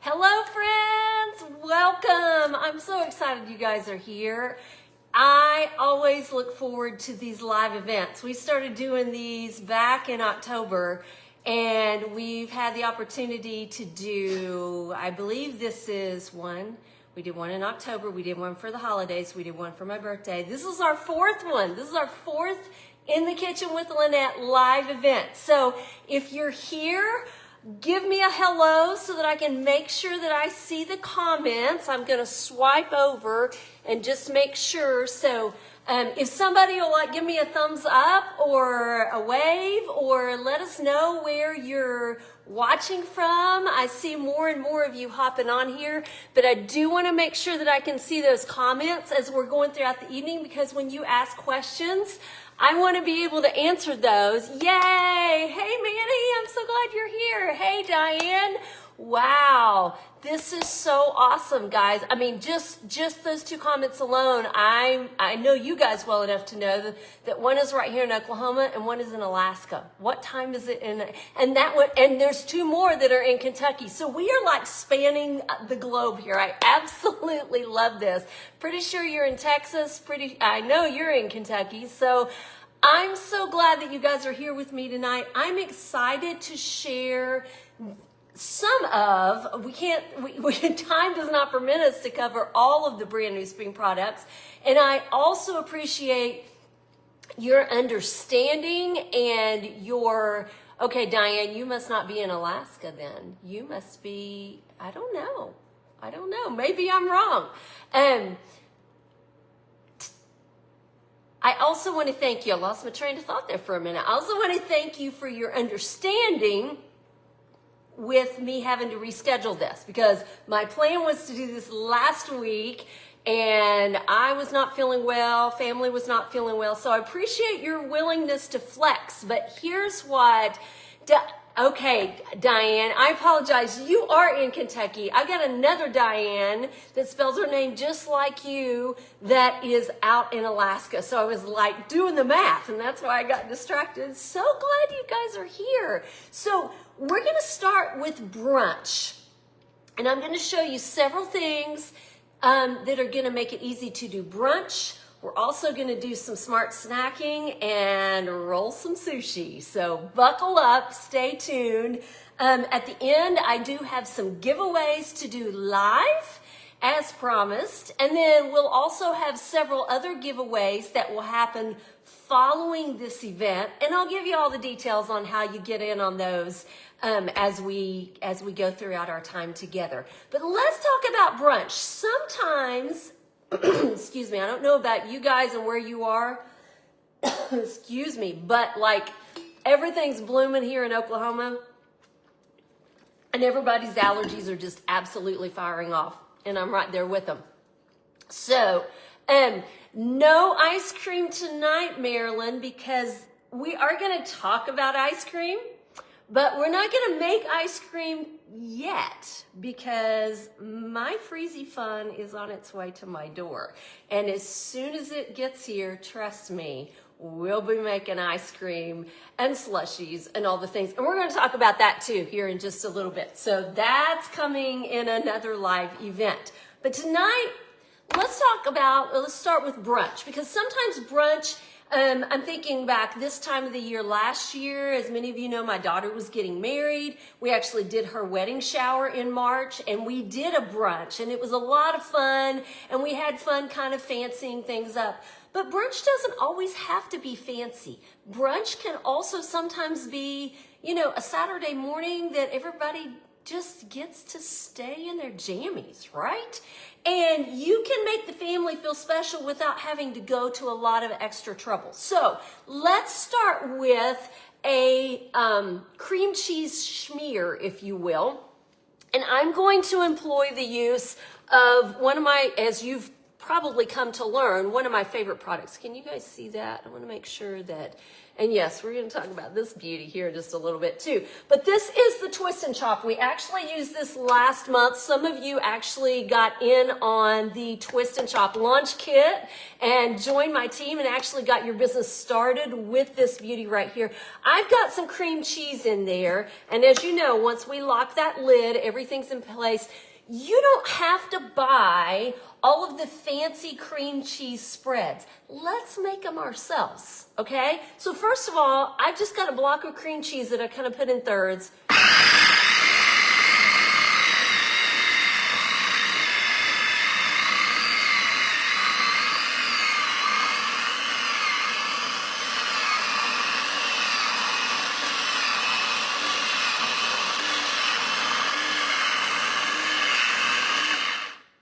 Hello friends, welcome. I'm so excited you guys are here. I always look forward to these live events. We started doing these back in October and we've had the opportunity to do, I believe this is one. We did one in October, we did one for the holidays, we did one for my birthday. This is our fourth one. This is our fourth In the Kitchen with Lynnette live event. So if you're here, give me a hello so that I can make sure that I see the comments. I'm going to swipe over and just make sure. So if somebody will give me a thumbs up or a wave or let us know where you're watching from. I see more and more of you hopping on here, but I do want to make sure that I can see those comments as we're going throughout the evening, because when you ask questions, I want to be able to answer those. Yay! Hey, Manny, I'm so glad you're here. Hey, Diane. Wow, this is so awesome, guys. I mean, just those two comments alone, I know you guys well enough to know that one is right here in Oklahoma and one is in Alaska. What time is it in? And that one, and there's two more that are in Kentucky. So we are like spanning the globe here. I absolutely love this. Pretty sure you're in Texas. I know you're in Kentucky. So I'm so glad that you guys are here with me tonight. I'm excited to share time does not permit us to cover all of the brand new spring products. And I also appreciate your understanding and okay, Diane, you must not be in Alaska then. You must be, I don't know. Maybe I'm wrong. I also want to thank you. I lost my train of thought there for a minute. I also want to thank you for your understanding with me having to reschedule this, because my plan was to do this last week and I was not feeling well, family was not feeling well, so I appreciate your willingness to flex. But here's what, okay, Diane, I apologize, you are in Kentucky. I got another Diane that spells her name just like you that is out in Alaska. So I was like doing the math and that's why I got distracted. So glad you guys are here. So we're going to start with brunch, and I'm going to show you several things that are going to make it easy to do brunch. We're also going to do some smart snacking and roll some sushi. So buckle up, stay tuned. At the end, I do have some giveaways to do live as promised. And then we'll also have several other giveaways that will happen following this event. And I'll give you all the details on how you get in on those as we go throughout our time together. But let's talk about brunch. Sometimes, excuse me, I don't know about you guys and where you are, excuse me, but like everything's blooming here in Oklahoma and everybody's allergies are just absolutely firing off, and I'm right there with them. So, no ice cream tonight, Marilyn, because we are going to talk about ice cream, but we're not going to make ice cream yet because my freezy fun is on its way to my door. And as soon as it gets here, trust me, we'll be making ice cream and slushies and all the things. And we're going to talk about that too here in just a little bit. So that's coming in another live event. But tonight, let's start with brunch, because sometimes brunch, I'm thinking back this time of the year last year, as many of you know, my daughter was getting married. We actually did her wedding shower in March, and we did a brunch, and it was a lot of fun, and we had fun kind of fancying things up. But brunch doesn't always have to be fancy. Brunch can also sometimes be, a Saturday morning that everybody just gets to stay in their jammies, right? And you can make the family feel special without having to go to a lot of extra trouble. So let's start with a cream cheese schmear, if you will. And I'm going to employ the use of one of my, as you've probably come to learn, one of my favorite products. Can you guys see that? I want to make sure that, and yes, we're going to talk about this beauty here just a little bit too. But this is the Twist and Chop. We actually used this last month. Some of you actually got in on the Twist and Chop launch kit and joined my team and actually got your business started with this beauty right here. I've got some cream cheese in there. And as you know, once we lock that lid, everything's in place. You don't have to buy all of the fancy cream cheese spreads. Let's make them ourselves, okay? So first of all, I've just got a block of cream cheese that I kind of put in thirds.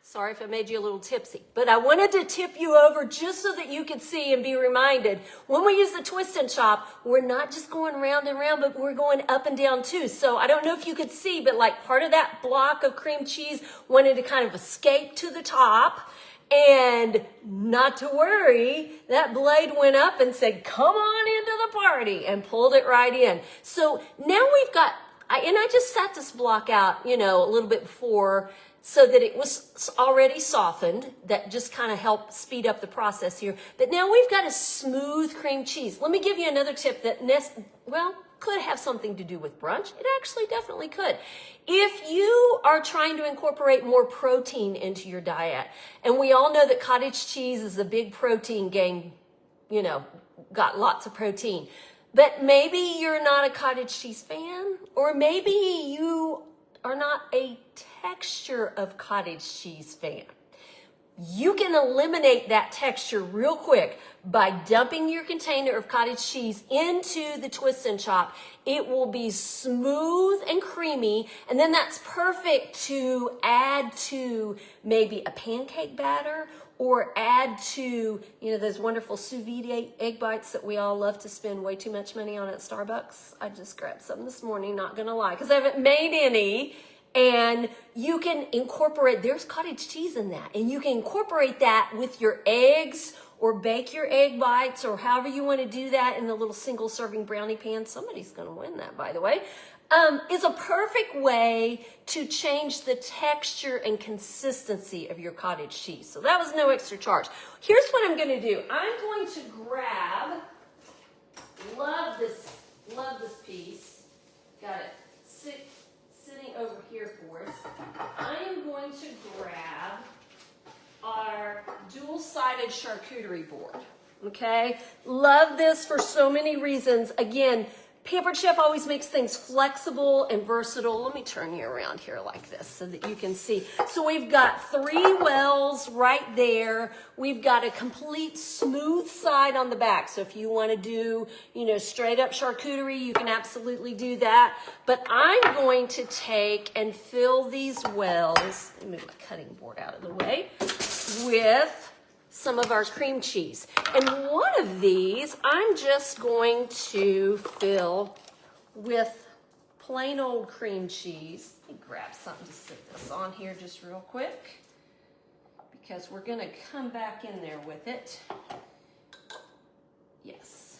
Sorry if I made you a little tipsy, but I wanted to tip you over just so that you could see and be reminded. When we use the Twist and Chop, we're not just going round and round, but we're going up and down too. So I don't know if you could see, but like part of that block of cream cheese wanted to kind of escape to the top. And not to worry, that blade went up and said, come on into the party, and pulled it right in. So now we've got, and I just sat this block out, a little bit before, so that it was already softened. That just kind of helped speed up the process here. But now we've got a smooth cream cheese. Let me give you another tip that, could have something to do with brunch. It actually definitely could. If you are trying to incorporate more protein into your diet, and we all know that cottage cheese is a big protein game, got lots of protein. But maybe you're not a cottage cheese fan, or maybe you are not a texture of cottage cheese fan. You can eliminate that texture real quick by dumping your container of cottage cheese into the Twist and Chop. It will be smooth and creamy, and then that's perfect to add to maybe a pancake batter, or add to, those wonderful sous vide egg bites that we all love to spend way too much money on at Starbucks. I just grabbed some this morning, not gonna lie, because I haven't made any. And you can incorporate, there's cottage cheese in that, and you can incorporate that with your eggs, or bake your egg bites, or however you want to do that in the little single serving brownie pan. Somebody's going to win that, by the way. Is a perfect way to change the texture and consistency of your cottage cheese. So that was no extra charge. Here's what I'm going to do. I'm going to grab, love this piece. Got it sitting over here for us. I am going to grab our dual-sided charcuterie board. Okay? Love this for so many reasons. Again, Pampered Chef always makes things flexible and versatile. Let me turn you around here like this so that you can see. So we've got 3 wells right there. We've got a complete smooth side on the back. So if you want to do, straight up charcuterie, you can absolutely do that. But I'm going to take and fill these wells, let me move my cutting board out of the way, with some of our cream cheese. And one of these, I'm just going to fill with plain old cream cheese. Let me grab something to sit this on here just real quick, because we're gonna come back in there with it. Yes.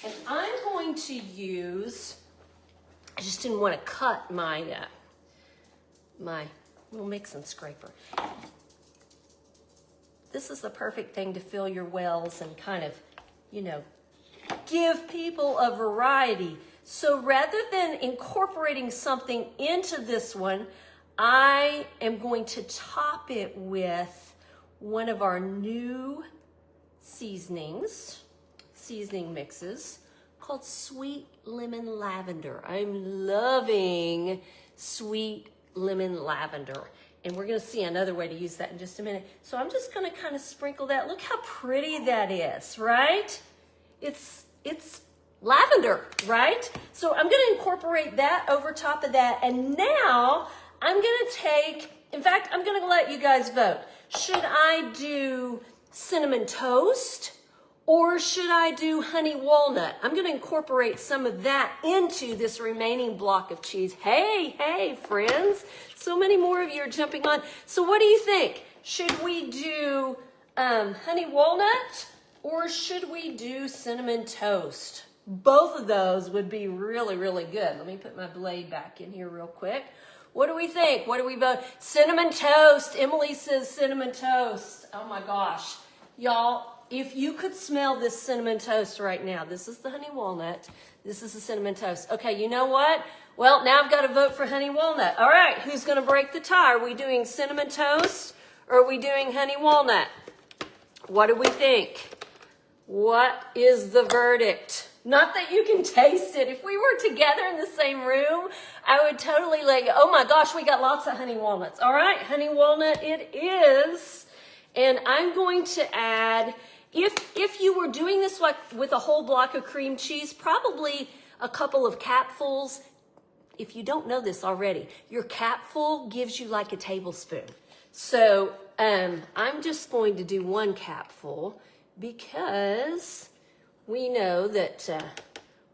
And I'm going to use, I just didn't want to cut my little mixing scraper. This is the perfect thing to fill your wells and kind of, give people a variety. So rather than incorporating something into this one, I am going to top it with one of our new seasoning mixes called Sweet Lemon Lavender. I'm loving Sweet Lemon Lavender. And we're going to see another way to use that in just a minute. So I'm just going to kind of sprinkle that. Look how pretty that is, right? It's lavender, right? So I'm going to incorporate that over top of that. And now I'm going to take, in fact, I'm going to let you guys vote. Should I do cinnamon toast, or should I do honey walnut? I'm going to incorporate some of that into this remaining block of cheese. Hey, friends. So many more of you are jumping on. So what do you think? Should we do honey walnut or should we do cinnamon toast? Both of those would be really, really good. Let me put my blade back in here real quick. What do we think? What do we vote? Cinnamon toast. Emily says cinnamon toast. Oh my gosh. Y'all, if you could smell this cinnamon toast right now, this is the honey walnut. This is the cinnamon toast. Okay, you know what? Well, now I've got to vote for honey walnut. All right, who's going to break the tie? Are we doing cinnamon toast or are we doing honey walnut? What do we think? What is the verdict? Not that you can taste it. If we were together in the same room, I would totally like, oh my gosh, we got lots of honey walnuts. All right, honey walnut it is. And I'm going to add, if you were doing this like with a whole block of cream cheese, probably a couple of capfuls. If you don't know this already, your capful gives you like a tablespoon. So I'm just going to do one capful because we know that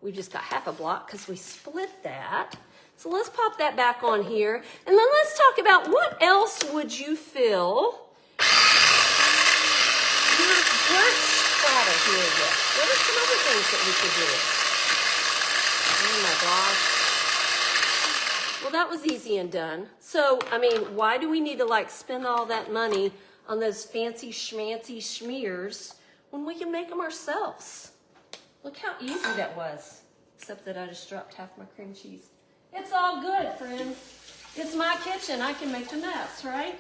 we just got half a block because we split that. So let's pop that back on here. And then let's talk about what else would you fill your brunch platter here with? What are some other things that we could do? Oh my gosh. Well, that was easy and done. So, I mean, why do we need to like spend all that money on those fancy schmancy schmears when we can make them ourselves? Look how easy that was. Except that I just dropped half my cream cheese. It's all good, friends. It's my kitchen. I can make a mess, right?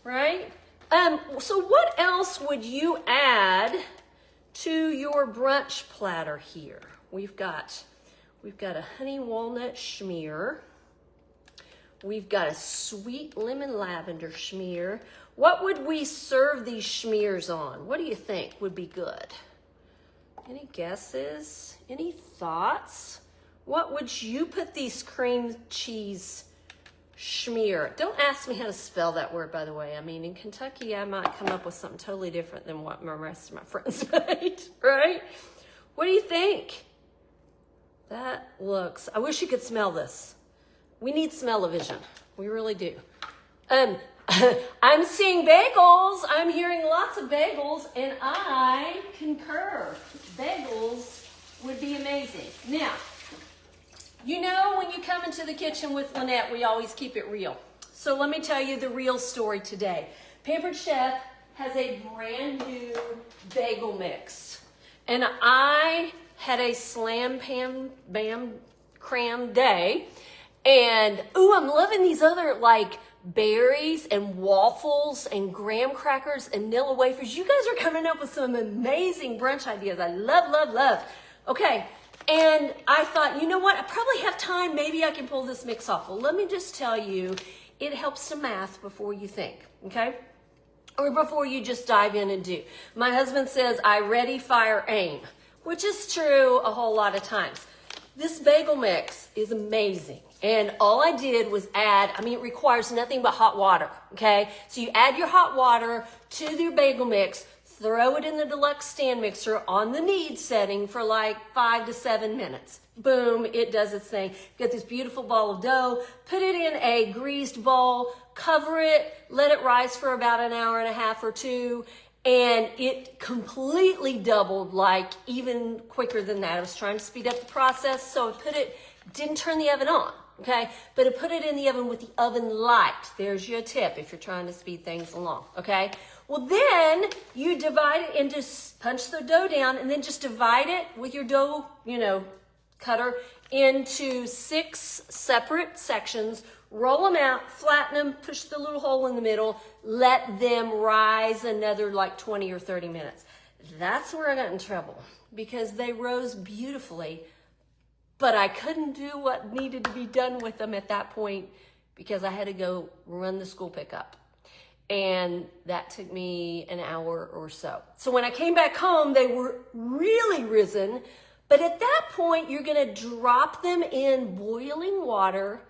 Right? So what else would you add to your brunch platter here? We've got a honey walnut schmear. We've got a sweet lemon lavender schmear. What would we serve these schmears on? What do you think would be good? Any guesses? Any thoughts? What would you put these cream cheese schmear? Don't ask me how to spell that word, by the way. I mean, in Kentucky, I might come up with something totally different than what the rest of my friends made, right? What do you think? That looks, I wish you could smell this. We need smell-o-vision. We really do. I'm seeing bagels. I'm hearing lots of bagels, and I concur. Bagels would be amazing. Now, you know when you come into the kitchen with Lynnette, we always keep it real. So let me tell you the real story today. Pampered Chef has a brand new bagel mix. And I had a slam pam bam cram day. And, ooh, I'm loving these other, like, berries and waffles and graham crackers and Nilla wafers. You guys are coming up with some amazing brunch ideas. I love, love, love. Okay, and I thought, you know what? I probably have time. Maybe I can pull this mix off. Well, let me just tell you, it helps to math before you think, okay? Or before you just dive in and do. My husband says, I ready, fire, aim, which is true a whole lot of times. This bagel mix is amazing. And all I did was add, I mean, it requires nothing but hot water, okay? So you add your hot water to your bagel mix, throw it in the Deluxe stand mixer on the knead setting for like 5 to 7 minutes. Boom, it does its thing. Get this beautiful ball of dough, put it in a greased bowl, cover it, let it rise for about an hour and a half or two, and it completely doubled, like even quicker than that. I was trying to speed up the process, so I didn't turn the oven on. Okay, but I put it in the oven with the oven light. There's your tip if you're trying to speed things along, okay? Well, then you divide it into, punch the dough down and then just divide it with your dough, cutter into 6 separate sections. Roll them out, flatten them, push the little hole in the middle, let them rise another like 20 or 30 minutes. That's where I got in trouble because they rose beautifully. But I couldn't do what needed to be done with them at that point because I had to go run the school pickup. And that took me an hour or so. So when I came back home, they were really risen. But at that point, you're going to drop them in boiling water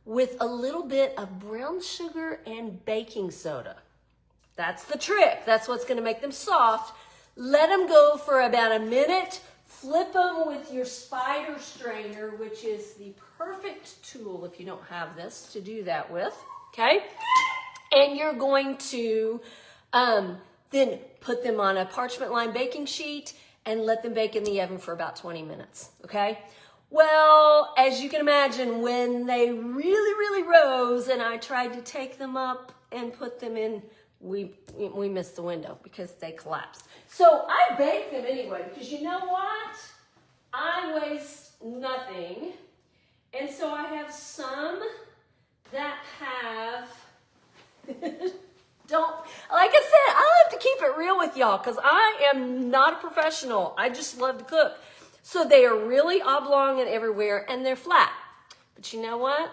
with a little bit of brown sugar and baking soda. That's the trick. That's what's going to make them soft. Let them go for about a minute. Flip them with your spider strainer, which is the perfect tool if you don't have this to do that with, okay? And you're going to then put them on a parchment lined baking sheet and let them bake in the oven for about 20 minutes, okay? Well, as you can imagine, when they really rose and I tried to take them up and put them in, we missed the window because they collapsed. So I baked them anyway because you know what? I waste nothing. And so I have some that have, like I said, I have to keep it real with y'all because I am not a professional. I just love to cook. So they are really oblong and everywhere, and they're flat. But you know what?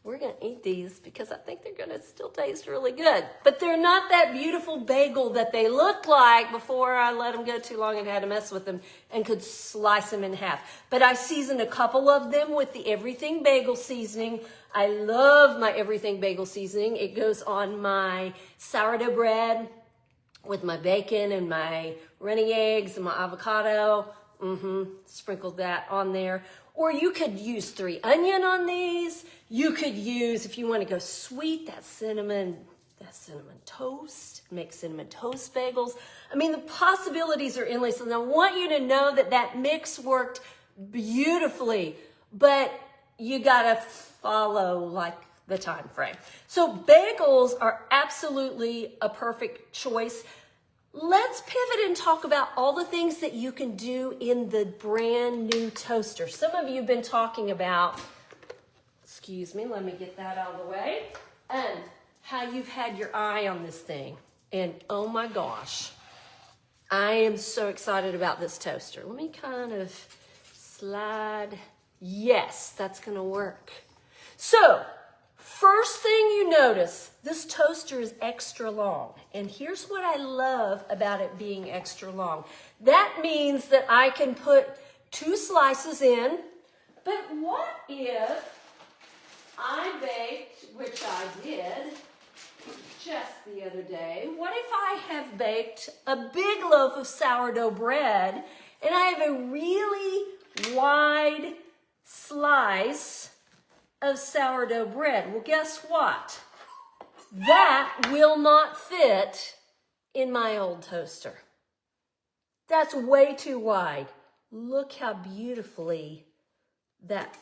We're going to eat these because I think they're going to still taste really good. But they're not that beautiful bagel that they look like before I let them go too long and had to mess with them and could slice them in half. But I seasoned a couple of them with the Everything Bagel seasoning. I love my Everything Bagel seasoning. It goes on my sourdough bread with my bacon and my runny eggs and my avocado. Sprinkled that on there. Or you could use 3 onion on these. You could use, if you want to go sweet, that cinnamon toast. Make cinnamon toast bagels. I mean, the possibilities are endless. And I want you to know that that mix worked beautifully. But you got to follow like the time frame. So bagels are absolutely a perfect choice. Let's pivot and talk about all the things that you can do in the brand new toaster. Some of you have been talking about, excuse me, let me get that out of the way, and how you've had your eye on this thing. And oh my gosh, I am so excited about this toaster. Let me kind of slide. Yes, that's going to work. So, first thing you notice, this toaster is extra long. And here's what I love about it being extra long. That means that I can put 2 slices in. But what if I baked, which I did just the other day, what if I have baked a big loaf of sourdough bread and I have a really wide slice of sourdough bread? Well, guess what? That will not fit in my old toaster. That's way too wide. Look how beautifully that,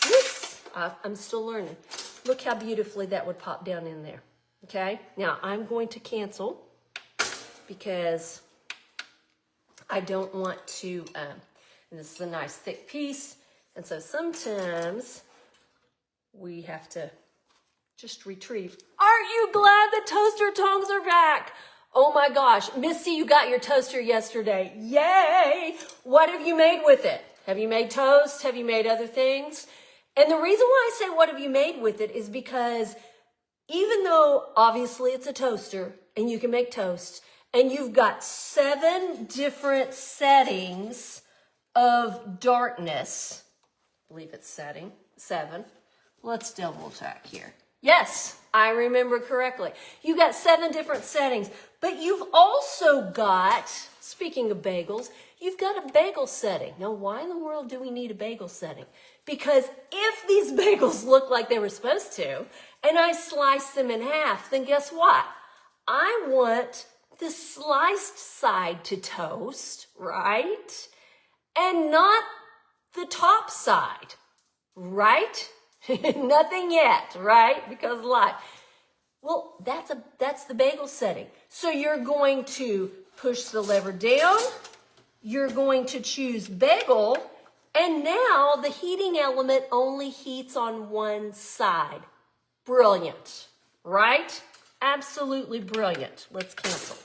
whoops, I'm still learning. Look how beautifully that would pop down in there. Okay, now I'm going to cancel because I don't want to, and this is a nice thick piece, and so sometimes we have to just retrieve. Aren't you glad the toaster tongs are back? Oh my gosh, Misty, you got your toaster yesterday. Yay! What have you made with it? Have you made toast? Have you made other things? And the reason why I say what have you made with it is because even though obviously it's a toaster and you can make toast and you've got 7 different settings of darkness, I believe it's 7. Let's double check here. Yes, I remember correctly. You got 7 different settings, but you've also got, speaking of bagels, you've got a bagel setting. Now, why in the world do we need a bagel setting? Because if these bagels look like they were supposed to, and I slice them in half, then guess what? I want the sliced side to toast, right? And not the top side, right? Nothing yet, right? Because life. Well, that's the bagel setting. So you're going to push the lever down. You're going to choose bagel. And now the heating element only heats on one side. Brilliant, right? Absolutely brilliant. Let's cancel.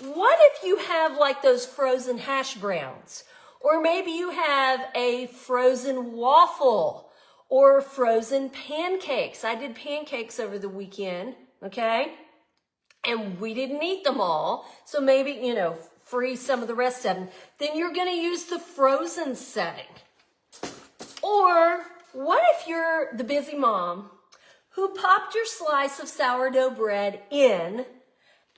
What if you have like those frozen hash browns? Or maybe you have a frozen waffle or frozen pancakes. I did pancakes over the weekend, okay? And we didn't eat them all. So maybe, freeze some of the rest of them. Then you're gonna use the frozen setting. Or what if you're the busy mom who popped your slice of sourdough bread in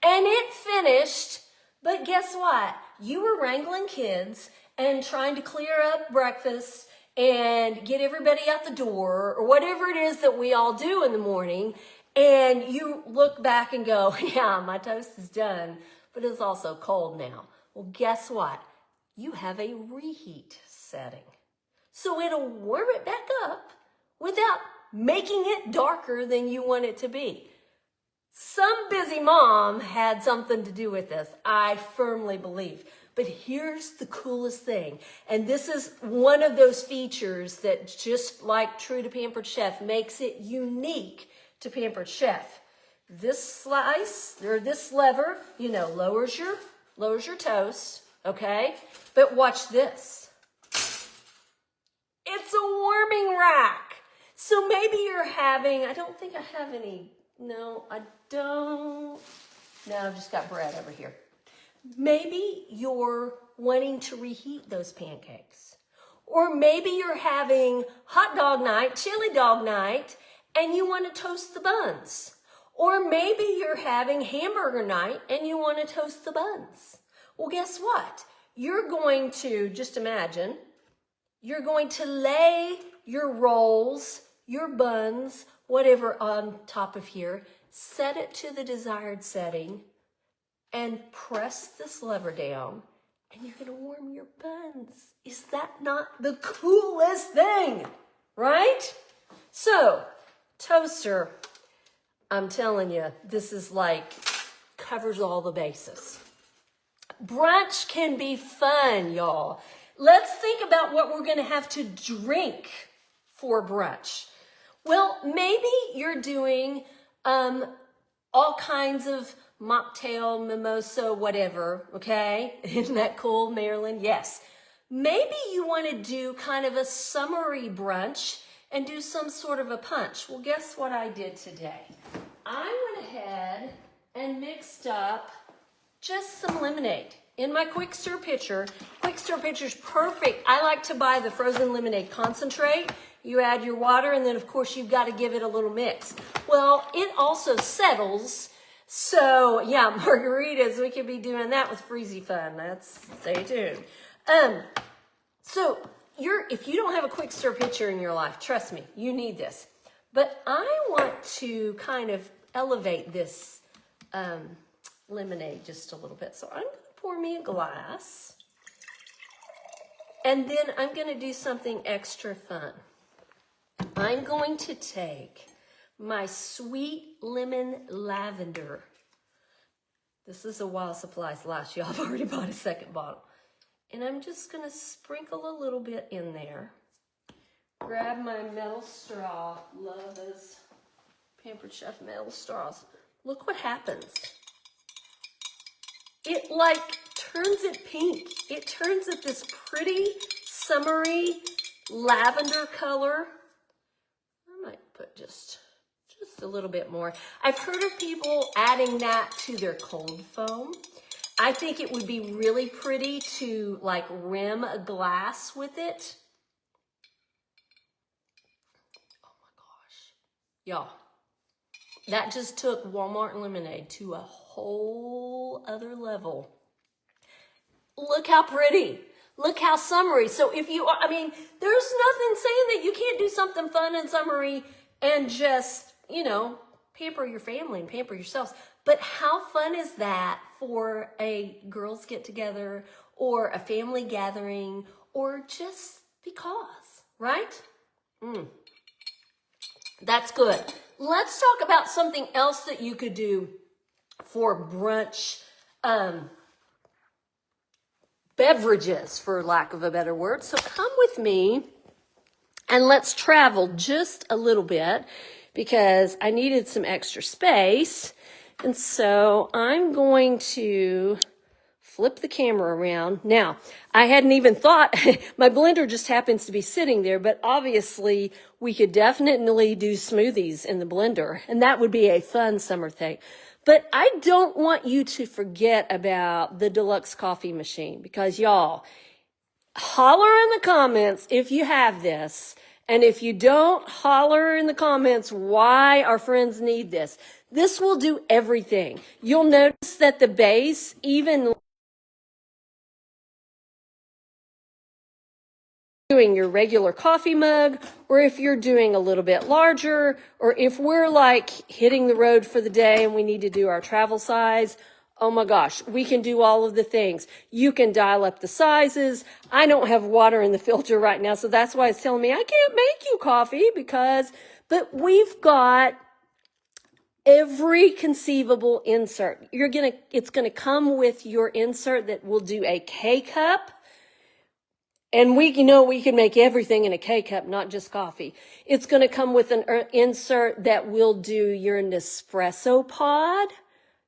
and it finished, but guess what? You were wrangling kids and trying to clear up breakfast and get everybody out the door, or whatever it is that we all do in the morning, and you look back and go, yeah, my toast is done, but it's also cold now. Well, guess what? You have a reheat setting. So it'll warm it back up without making it darker than you want it to be. Some busy mom had something to do with this, I firmly believe. But here's the coolest thing, and this is one of those features that, just like true to Pampered Chef, makes it unique to Pampered Chef. This slice, or this lever, lowers your toast, okay? But watch this. It's a warming rack. So maybe you're having, I don't think I have any, no, I don't. No, I've just got bread over here. Maybe you're wanting to reheat those pancakes. Or maybe you're having hot dog night, chili dog night, and you want to toast the buns. Or maybe you're having hamburger night and you want to toast the buns. Well, guess what? You're going to, just imagine, you're going to lay your rolls, your buns, whatever on top of here, set it to the desired setting, and press this lever down, and you're going to warm your buns. Is that not the coolest thing? Right? So, toaster, I'm telling you, this is like, covers all the bases. Brunch can be fun, y'all. Let's think about what we're going to have to drink for brunch. Well, maybe you're doing all kinds of mocktail, mimosa, whatever, okay? Isn't that cool, Marilyn? Yes. Maybe you want to do kind of a summery brunch and do some sort of a punch. Well, guess what I did today? I went ahead and mixed up just some lemonade in my quick stir pitcher. Quick stir pitcher's perfect. I like to buy the frozen lemonade concentrate. You add your water, and then of course you've got to give it a little mix. Well, it also settles. So yeah, margaritas, we could be doing that with Freezy Fun. Stay tuned. So if you don't have a quick stir pitcher in your life, trust me, you need this. But I want to kind of elevate this lemonade just a little bit. So I'm going to pour me a glass. And then I'm going to do something extra fun. I'm going to take my sweet lemon lavender. This is a while supplies last, y'all. I've already bought a second bottle. And I'm just going to sprinkle a little bit in there. Grab my metal straw. Love those Pampered Chef metal straws. Look what happens. It like turns it pink. It turns it this pretty summery lavender color. I might put just a little bit more. I've heard of people adding that to their cold foam. I think it would be really pretty to like rim a glass with it. Oh my gosh. Y'all, that just took Walmart lemonade to a whole other level. Look how pretty. Look how summery. So if you are, there's nothing saying that you can't do something fun and summery and just, pamper your family and pamper yourselves. But how fun is that for a girls get together or a family gathering or just because, right? That's good. Let's talk about something else that you could do for brunch beverages, for lack of a better word. So come with me and let's travel just a little bit because I needed some extra space. And so I'm going to flip the camera around. Now, I hadn't even thought, my blender just happens to be sitting there, but obviously we could definitely do smoothies in the blender, and that would be a fun summer thing. But I don't want you to forget about the Deluxe Coffee Machine because y'all, holler in the comments if you have this. And if you don't, holler in the comments why our friends need this. This will do everything. You'll notice that the base, even doing your regular coffee mug, or if you're doing a little bit larger, or if we're like hitting the road for the day and we need to do our travel size, oh my gosh, we can do all of the things. You can dial up the sizes. I don't have water in the filter right now, so that's why it's telling me I can't make you coffee but we've got every conceivable insert. It's gonna come with your insert that will do a K-cup. And we can make everything in a K-cup, not just coffee. It's going to come with an insert that will do your Nespresso pod.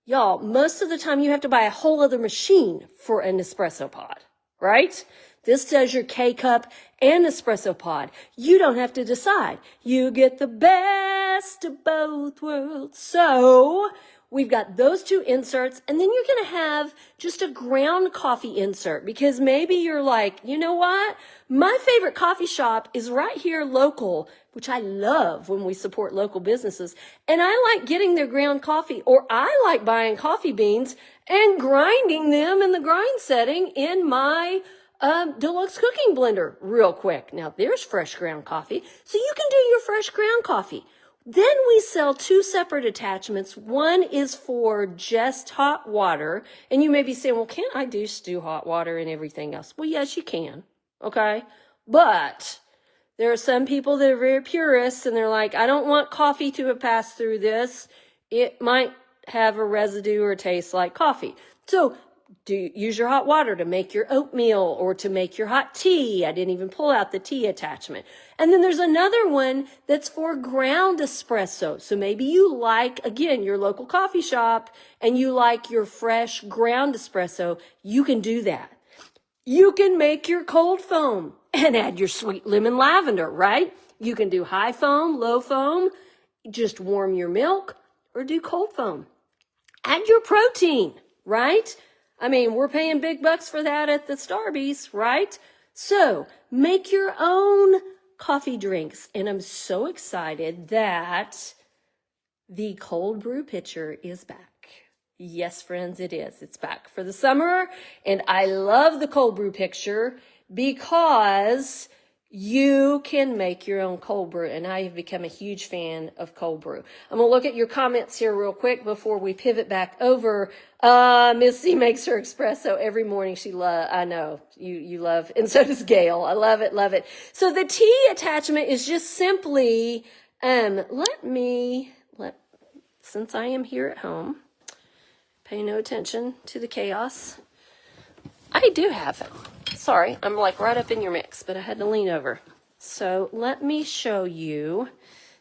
Y'all, most of the time you have to buy a whole other machine for an espresso pod, right? This does your K-cup and espresso pod. You don't have to decide. You get the best of both worlds. So we've got those two inserts, and then you're going to have just a ground coffee insert, because maybe you're like, you know what? My favorite coffee shop is right here local, which I love when we support local businesses. And I like getting their ground coffee, or I like buying coffee beans and grinding them in the grind setting in my deluxe cooking blender real quick. Now there's fresh ground coffee. So you can do your fresh ground coffee. Then we sell two separate attachments. One is for just hot water. And you may be saying, well, can't I just do hot water and everything else? Well, yes, you can. Okay. But there are some people that are very purists and they're like, I don't want coffee to have passed through this. It might have a residue or taste like coffee. So use your hot water to make your oatmeal or to make your hot tea. I didn't even pull out the tea attachment. And then there's another one that's for ground espresso. So maybe you like, again, your local coffee shop and you like your fresh ground espresso. You can do that. You can make your cold foam and add your sweet lemon lavender, right? You can do high foam, low foam, just warm your milk, or do cold foam. Add your protein, right? I mean, we're paying big bucks for that at the Starbucks, right? So make your own coffee drinks. And I'm so excited that the Cold Brew Pitcher is back. Yes, friends, it is. It's back for the summer. And I love the Cold Brew Pitcher because you can make your own cold brew, and I have become a huge fan of cold brew. I'm going to look at your comments here real quick before we pivot back over. Missy makes her espresso every morning. I know, you love, and so does Gail. I love it, love it. So the tea attachment is just simply, since I am here at home, pay no attention to the chaos. I do have it. Sorry, I'm like right up in your mix, but I had to lean over. So let me show you.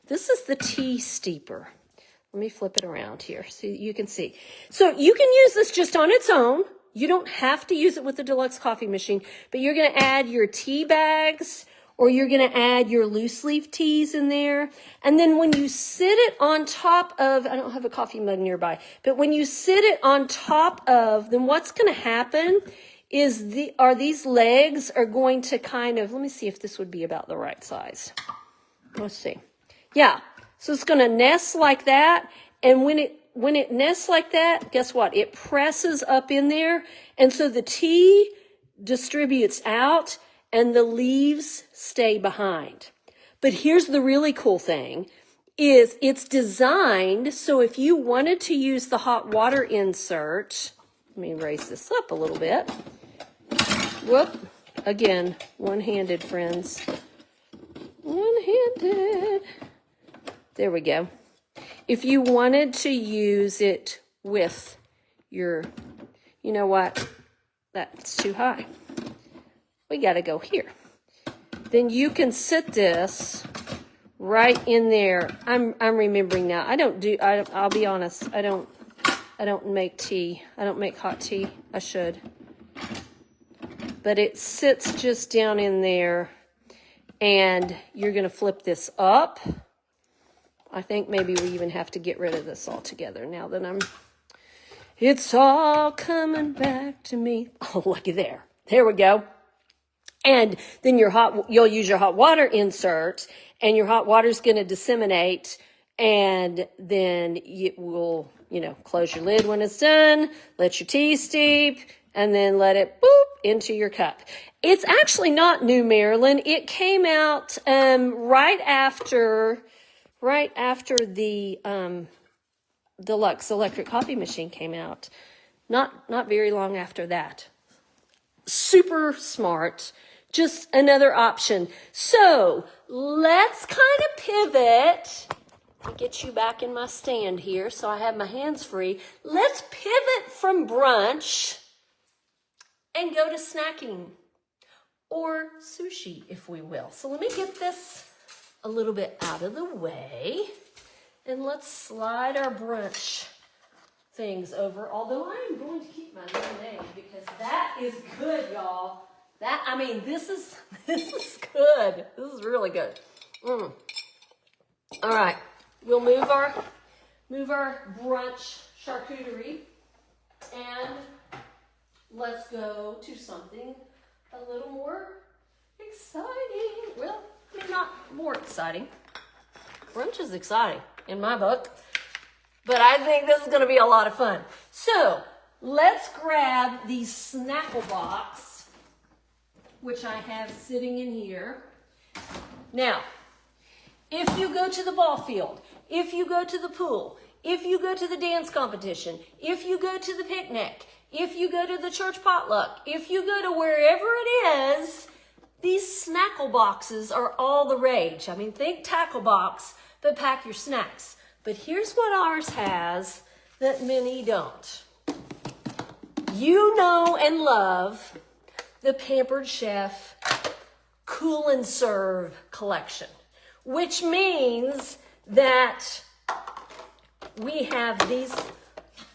This is the tea steeper. Let me flip it around here so you can see. So you can use this just on its own. You don't have to use it with the Deluxe Coffee Machine, but you're going to add your tea bags or you're going to add your loose leaf teas in there. And then when you sit it on top of, I don't have a coffee mug nearby, but when you sit it on top of, then what's going to happen is these legs are going to kind of, let me see if this would be about the right size. Let's see. Yeah. So it's going to nest like that. And when it nests like that, guess what? It presses up in there. And so the tea distributes out and the leaves stay behind. But here's the really cool thing is it's designed so if you wanted to use the hot water insert, let me raise this up a little bit. Whoop. Again, one-handed, friends. One-handed. There we go. If you wanted to use it with your, you know what? That's too high. We got to go here. Then you can sit this right in there. I'm remembering now. I'll be honest. I don't make tea. I don't make hot tea. I should. But it sits just down in there, and you're going to flip this up. I think maybe we even have to get rid of this altogether now that it's all coming back to me. Oh, looky there. There we go. And then you'll use your hot water insert, and your hot water is going to disseminate, and then it will, close your lid when it's done, let your tea steep, and then let it boop into your cup. It's actually not new, Marilyn. It came out right after the Deluxe Electric Coffee Machine came out. Not very long after that. Super smart. Just another option. So let's kind of pivot. I'll get you back in my stand here so I have my hands free. Let's pivot from brunch and go to snacking or sushi, if we will. So let me get this a little bit out of the way and let's slide our brunch things over. Although I am going to keep my lemonade because that is good, y'all. This is good. This is really good. All right. We'll move our brunch charcuterie and let's go to something a little more exciting. Well, not more exciting. Brunch is exciting in my book, but I think this is going to be a lot of fun. So let's grab the Snackle box, which I have sitting in here. Now, if you go to the ball field, if you go to the pool, if you go to the dance competition, if you go to the picnic, if you go to the church potluck, if you go to wherever it is, these Snackle boxes are all the rage. Think tackle box, but pack your snacks. But here's what ours has that many don't. You know and love the Pampered Chef Cool and Serve collection, which means that we have these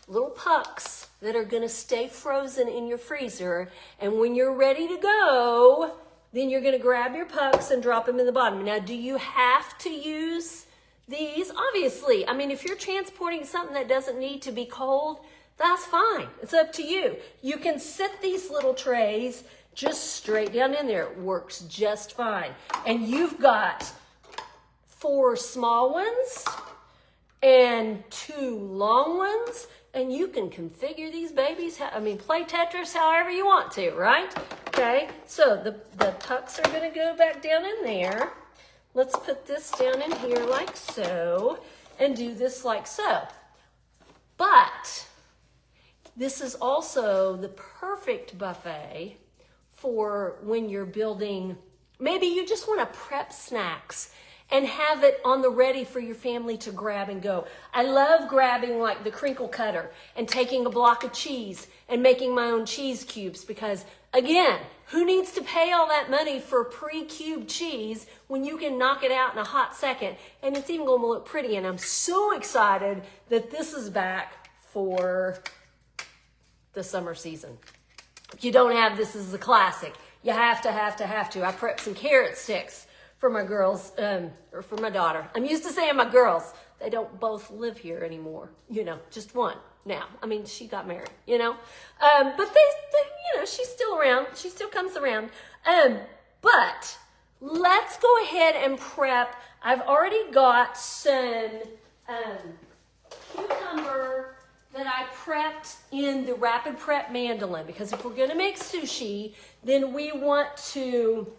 little pucks that are going to stay frozen in your freezer. And when you're ready to go, then you're going to grab your pucks and drop them in the bottom. Now, do you have to use these? Obviously. If you're transporting something that doesn't need to be cold, that's fine. It's up to you. You can set these little trays just straight down in there. It works just fine. And you've got 4 small ones and 2 long ones, and you can configure these babies, play Tetris however you want to, right? Okay, so the pucks are gonna go back down in there. Let's put this down in here like so, and do this like so. But this is also the perfect buffet for when you're building, maybe you just wanna prep snacks and have it on the ready for your family to grab and go. I love grabbing like the crinkle cutter and taking a block of cheese and making my own cheese cubes because, again, who needs to pay all that money for pre-cubed cheese when you can knock it out in a hot second and it's even going to look pretty? And I'm so excited that this is back for the summer season. If you don't have this, is a classic. You have to. I prepped some carrot sticks for my girls, or for my daughter. I'm used to saying my girls. They don't both live here anymore. Just one now. She got married, But they, she's still around. She still comes around. But let's go ahead and prep. I've already got some cucumber that I prepped in the Rapid Prep mandolin, because if we're going to make sushi, then we want to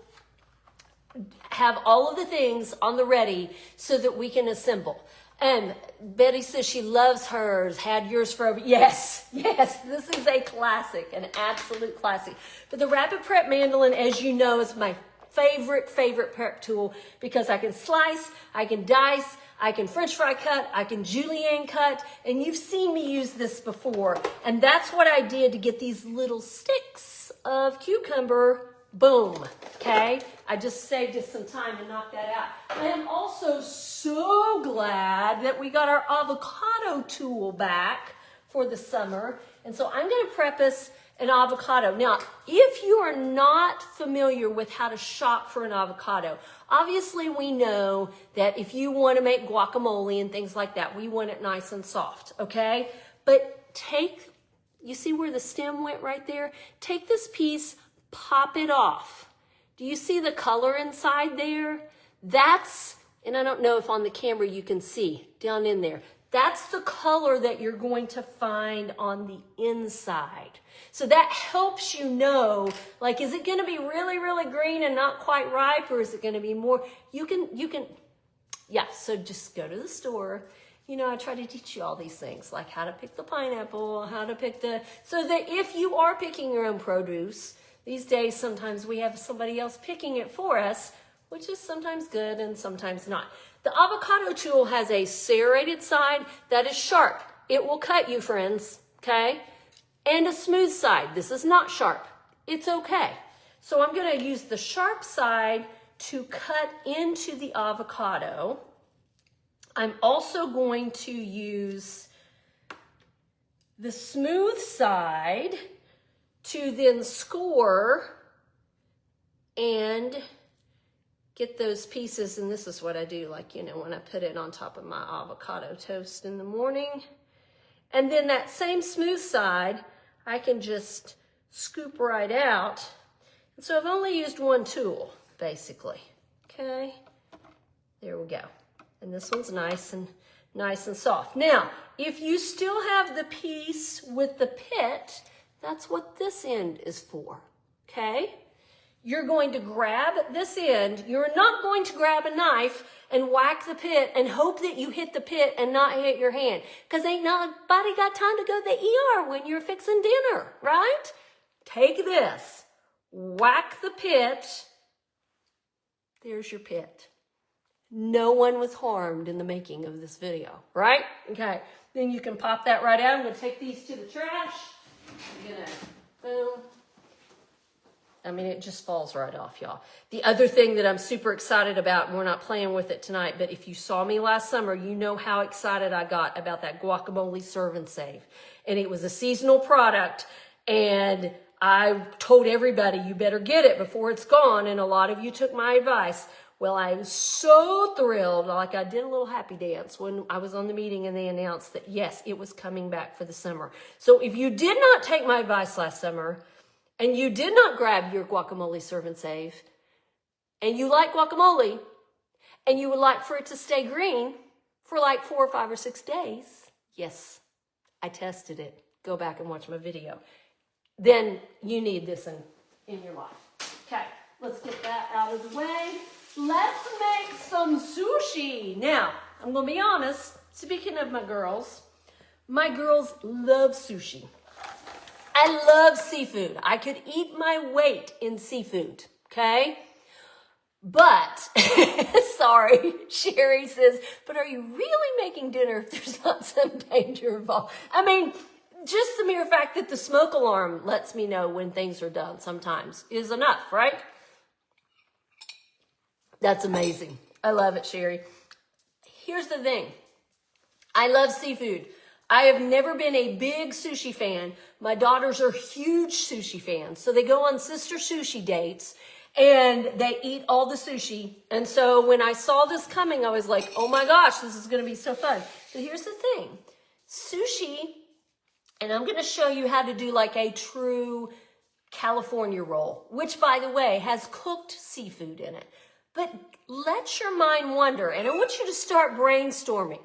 have all of the things on the ready so that we can assemble. And Betty says she loves hers, had yours forever. Yes, this is a classic, an absolute classic. But the Rapid Prep mandolin, as you know, is my favorite prep tool because I can slice, I can dice, I can French fry cut, I can julienne cut, and you've seen me use this before. And that's what I did to get these little sticks of cucumber. Boom, okay? I just saved us some time to knock that out. I am also so glad that we got our avocado tool back for the summer. And so I'm going to prep us an avocado. Now, if you are not familiar with how to shop for an avocado, obviously we know that if you want to make guacamole and things like that, we want it nice and soft, okay? But you see where the stem went right there? Take this piece, pop it off. Do you see the color inside there? And I don't know if on the camera you can see down in there. That's the color that you're going to find on the inside. So that helps you know, like, is it going to be really, really green and not quite ripe, or is it going to be more? Yeah, so just go to the store. You know, I try to teach you all these things, like how to pick the pineapple, how to pick so that if you are picking your own produce, these days sometimes we have somebody else picking it for us, which is sometimes good and sometimes not. The avocado tool has a serrated side that is sharp. It will cut you, friends, okay? And a smooth side. This is not sharp. It's okay. So I'm going to use the sharp side to cut into the avocado. I'm also going to use the smooth side to then score and get those pieces. And this is what I do, like, you know, when I put it on top of my avocado toast in the morning. And then that same smooth side, I can just scoop right out. And so I've only used one tool, basically. Okay, there we go. And this one's nice and soft. Now, if you still have the piece with the pit, that's what this end is for, okay? You're going to grab this end. You're not going to grab a knife and whack the pit and hope that you hit the pit and not hit your hand, because ain't nobody got time to go to the ER when you're fixing dinner, right? Take this, whack the pit. There's your pit. No one was harmed in the making of this video, right? Okay, then you can pop that right out. I'm gonna take these to the trash. I'm gonna, boom. I mean, it just falls right off, y'all. The other thing that I'm super excited about, and we're not playing with it tonight, but if you saw me last summer, you know how excited I got about that guacamole serve and save. And it was a seasonal product, and I told everybody, you better get it before it's gone, and a lot of you took my advice. Well, I was so thrilled, like I did a little happy dance when I was on the meeting and they announced that, yes, it was coming back for the summer. So if you did not take my advice last summer, and you did not grab your guacamole serve and save, and you like guacamole, and you would like for it to stay green for like 4 or 5 or 6 days, yes, I tested it. Go back and watch my video. Then you need this in your life. Okay, let's get that out of the way. Let's make some sushi. Now, I'm going to be honest, speaking of my girls love sushi. I love seafood. I could eat my weight in seafood, okay? But, sorry, Sherry says, but are you really making dinner if there's not some danger involved? I mean, just the mere fact that the smoke alarm lets me know when things are done sometimes is enough, right? That's amazing. I love it, Sherry. Here's the thing. I love seafood. I have never been a big sushi fan. My daughters are huge sushi fans. So they go on sister sushi dates and they eat all the sushi. And so when I saw this coming, I was like, oh my gosh, this is going to be so fun. So here's the thing. Sushi, and I'm going to show you how to do like a true California roll, which by the way has cooked seafood in it. But let your mind wander, and I want you to start brainstorming,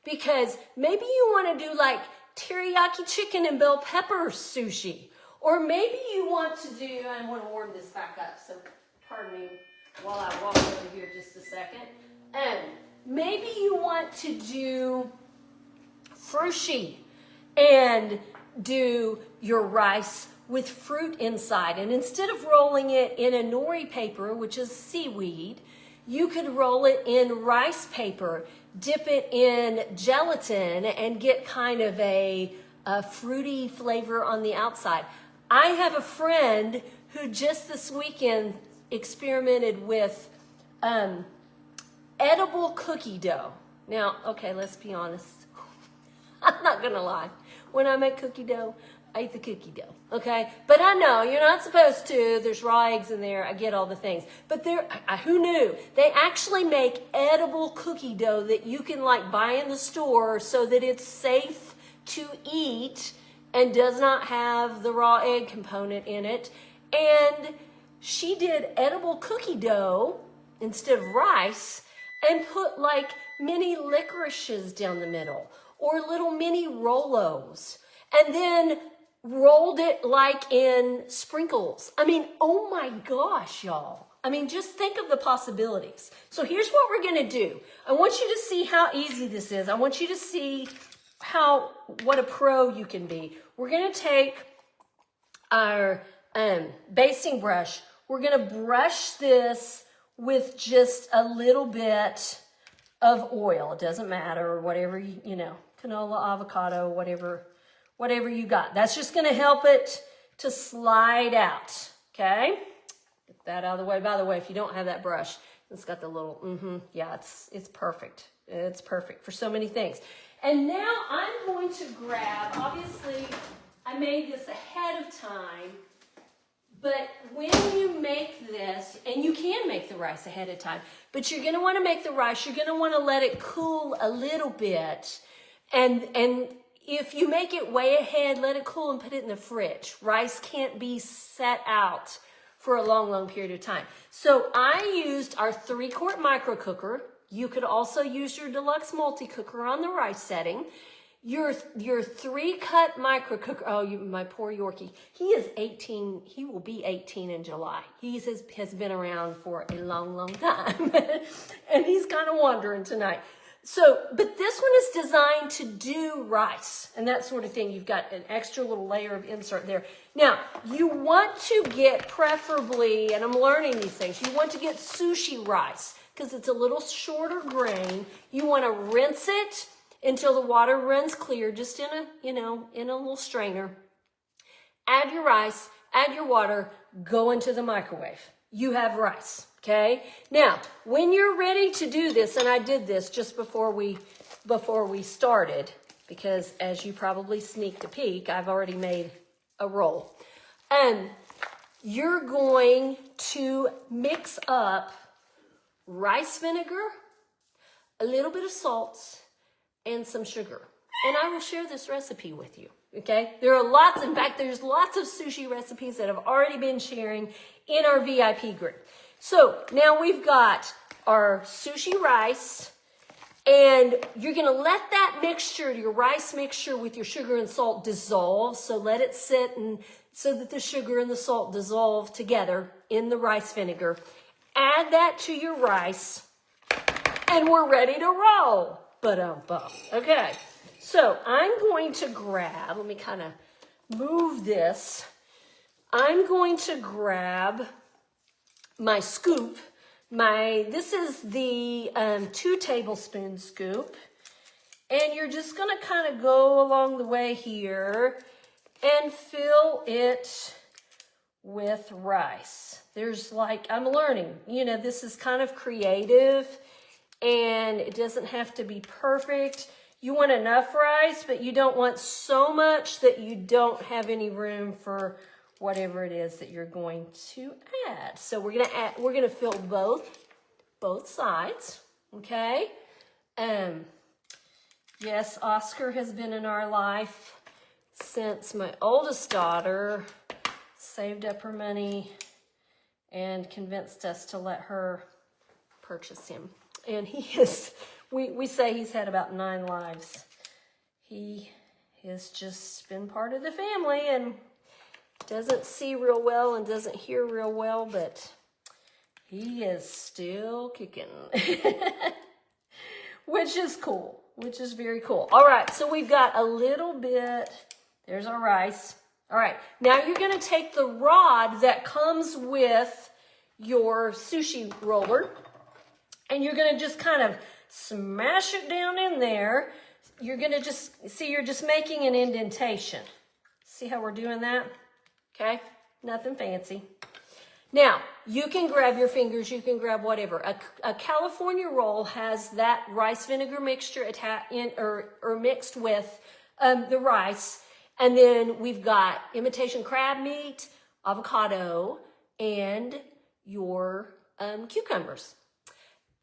because maybe you want to do like teriyaki chicken and bell pepper sushi, or maybe you want to do, I want to warm this back up, so pardon me while I walk over here just a second. Maybe you want to do frushi and do your rice with fruit inside. And instead of rolling it in a nori paper, which is seaweed, you could roll it in rice paper, dip it in gelatin, and get kind of a fruity flavor on the outside. I have a friend who just this weekend experimented with edible cookie dough. Now, okay, let's be honest. I'm not gonna lie. When I make cookie dough, I eat the cookie dough, okay? But I know you're not supposed to. There's raw eggs in there. I get all the things. But who knew? They actually make edible cookie dough that you can like buy in the store so that it's safe to eat and does not have the raw egg component in it. And she did edible cookie dough instead of rice and put like mini licorices down the middle, or little mini Rolos, and then rolled it like in sprinkles. I mean, oh my gosh, y'all. I mean, just think of the possibilities. So here's what we're going to do. I want you to see how easy this is. I want you to see what a pro you can be. We're going to take our basting brush. We're going to brush this with just a little bit of oil. It doesn't matter, whatever you know, canola, avocado, whatever you got. That's just going to help it to slide out, okay? Get that out of the way. By the way, if you don't have that brush, it's got the little, yeah, it's perfect. It's perfect for so many things. And now I'm going to grab, obviously, I made this ahead of time, but when you make this, and you can make the rice ahead of time, but you're going to want to make the rice, you're going to want to let it cool a little bit, and if you make it way ahead, let it cool and put it in the fridge. Rice can't be set out for a long, long period of time. So I used our 3-quart micro cooker. You could also use your Deluxe multi-cooker on the rice setting. Your 3-cut micro cooker. Oh, my poor Yorkie. He is 18. He will be 18 in July. He has been around for a long, long time. And he's kind of wandering tonight. So, but this one is designed to do rice and that sort of thing. You've got an extra little layer of insert there. Now, you want to get preferably, and I'm learning these things, you want to get sushi rice because it's a little shorter grain. You want to rinse it until the water runs clear, just in a little strainer. Add your rice, add your water, go into the microwave. You have rice. Okay, now when you're ready to do this, and I did this just before we started, because as you probably sneaked a peek, I've already made a roll. You're going to mix up rice vinegar, a little bit of salt, and some sugar. And I will share this recipe with you. Okay, there are lots, in fact, there's lots of sushi recipes that have already been sharing in our VIP group. So now we've got our sushi rice, and you're going to let that mixture, your rice mixture with your sugar and salt dissolve. So let it sit so that the sugar and the salt dissolve together in the rice vinegar. Add that to your rice, and we're ready to roll. Okay, so I'm going to grab, let me kind of move this. I'm going to grab my scoop. This is the 2 tablespoon scoop. And you're just going to kind of go along the way here and fill it with rice. I'm learning, this is kind of creative and it doesn't have to be perfect. You want enough rice, but you don't want so much that you don't have any room for whatever it is that you're going to add. So we're gonna fill both sides, okay? Yes, Oscar has been in our life since my oldest daughter saved up her money and convinced us to let her purchase him. And we say he's had about 9 lives. He has just been part of the family and doesn't see real well and doesn't hear real well, but he is still kicking, which is cool, which is very cool. All right, so we've got a little bit, there's our rice. All right, now you're gonna take the rod that comes with your sushi roller, and you're gonna just kind of smash it down in there. You're gonna you're just making an indentation. See how we're doing that? Okay, nothing fancy. Now, you can grab your fingers, you can grab whatever. A California roll has that rice vinegar mixture or mixed with the rice. And then we've got imitation crab meat, avocado, and your cucumbers.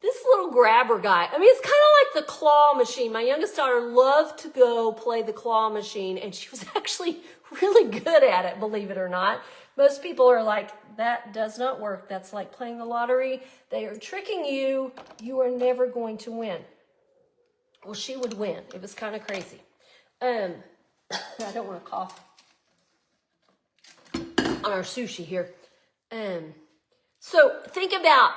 This little grabber guy, I mean, it's kind of like the claw machine. My youngest daughter loved to go play the claw machine, and she was actually really good at it, believe it or not. Most people are like, that does not work. That's like playing the lottery. They are tricking you. You are never going to win. well, she would win. It was kind of crazy. I don't want to cough on our sushi here. So think about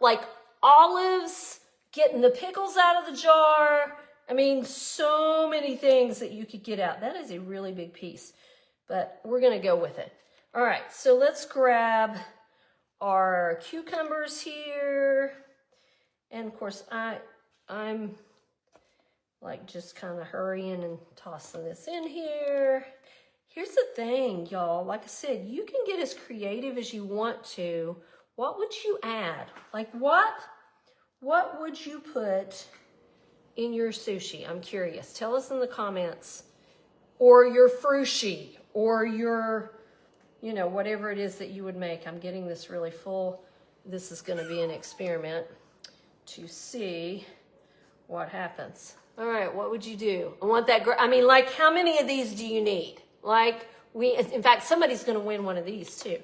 like olives, getting the pickles out of the jar. I mean, so many things that you could get out. That is a really big piece, but we're going to go with it. All right, so let's grab our cucumbers here. And of course, I'm like just kind of hurrying and tossing this in here. Here's the thing, y'all. Like I said, you can get as creative as you want to. What would you add? Like what would you put in your sushi? I'm curious. Tell us in the comments. Or your frushi, or your, you know, whatever it is that you would make. I'm getting this really full. This is going to be an experiment to see what happens. All right, what would you do? I want that. I mean, like, how many of these do you need? Like, in fact, somebody's going to win one of these too.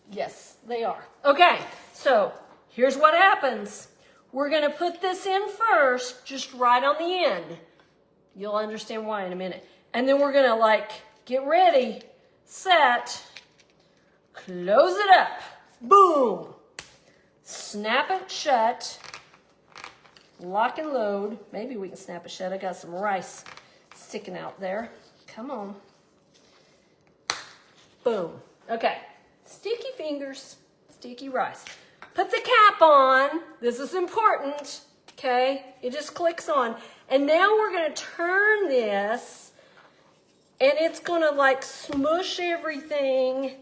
Yes, they are. Okay, so here's what happens. We're going to put this in first, just right on the end. You'll understand why in a minute. And then we're going to, like, get ready, set, close it up, boom, snap it shut, lock and load. Maybe we can snap it shut. I got some rice sticking out there. Come on. Boom. Okay. Sticky fingers, sticky rice. Put the cap on. This is important. Okay. It just clicks on. And now we're going to turn this, and it's going to like smush everything